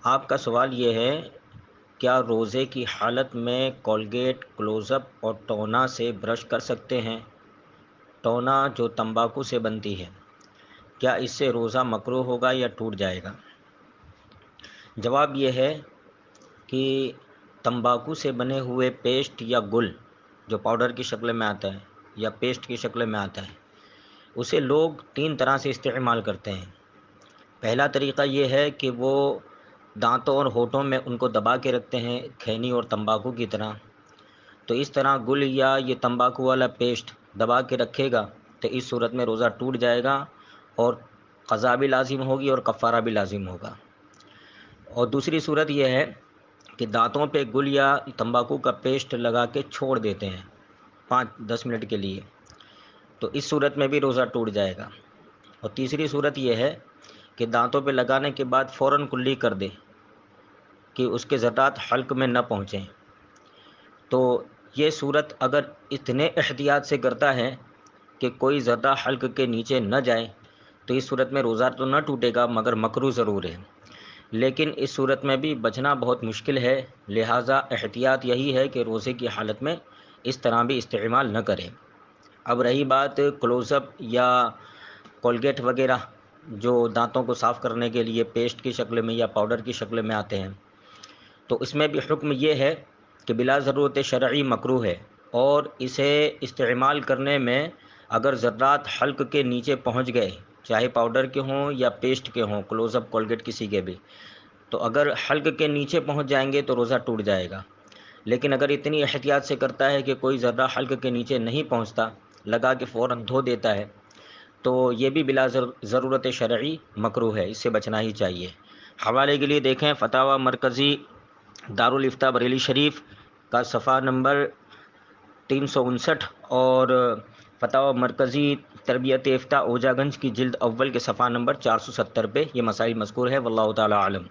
آپ کا سوال یہ ہے، کیا روزے کی حالت میں کولگیٹ، کلوز اپ اور ٹونا سے برش کر سکتے ہیں؟ ٹونا جو تمباکو سے بنتی ہے، کیا اس سے روزہ مکروہ ہوگا یا ٹوٹ جائے گا؟ جواب یہ ہے کہ تمباکو سے بنے ہوئے پیسٹ یا گل جو پاؤڈر کی شکل میں آتا ہے یا پیسٹ کی شکل میں آتا ہے، اسے لوگ تین طرح سے استعمال کرتے ہیں۔ پہلا طریقہ یہ ہے کہ وہ دانتوں اور ہونٹوں میں ان کو دبا کے رکھتے ہیں، کھینی اور تمباکو کی طرح۔ تو اس طرح گل یا یہ تمباکو والا پیسٹ دبا کے رکھے گا تو اس صورت میں روزہ ٹوٹ جائے گا اور قضا بھی لازم ہوگی اور کفارہ بھی لازم ہوگا۔ اور دوسری صورت یہ ہے کہ دانتوں پہ گل یا تمباکو کا پیسٹ لگا کے چھوڑ دیتے ہیں 5-10 منٹ کے لیے، تو اس صورت میں بھی روزہ ٹوٹ جائے گا۔ اور تیسری صورت یہ ہے کہ دانتوں پہ لگانے کے بعد فوراً کلی کر دے کہ اس کے ذرات حلق میں نہ پہنچیں۔ تو یہ صورت اگر اتنے احتیاط سے کرتا ہے کہ کوئی ذرہ حلق کے نیچے نہ جائے تو اس صورت میں روزہ تو نہ ٹوٹے گا مگر مکروہ ضرور ہے، لیکن اس صورت میں بھی بچنا بہت مشکل ہے، لہٰذا احتیاط یہی ہے کہ روزے کی حالت میں اس طرح بھی استعمال نہ کریں۔ اب رہی بات کلوز اپ یا کولگیٹ وغیرہ جو دانتوں کو صاف کرنے کے لیے پیسٹ کی شکل میں یا پاؤڈر کی شکل میں آتے ہیں، تو اس میں بھی حکم یہ ہے کہ بلا ضرورت شرعی مکروہ ہے، اور اسے استعمال کرنے میں اگر ذرات حلق کے نیچے پہنچ گئے، چاہے پاؤڈر کے ہوں یا پیسٹ کے ہوں، کلوز اپ کولگیٹ کسی کے بھی، تو اگر حلق کے نیچے پہنچ جائیں گے تو روزہ ٹوٹ جائے گا۔ لیکن اگر اتنی احتیاط سے کرتا ہے کہ کوئی ذرہ حلق کے نیچے نہیں پہنچتا، لگا کے فوراً دھو دیتا ہے، تو یہ بھی بلا ضرورت شرعی مکروہ ہے، اس سے بچنا ہی چاہیے۔ حوالے کے لیے دیکھیں فتاوی مرکزی دارالافتاء بریلی شریف کا صفحہ نمبر 359 اور فتاوی مرکزی تربیت افتاء اوجا گنج کی جلد اول کے صفحہ نمبر 470 پہ یہ مسائل مذکور ہے، واللہ تعالی عالم۔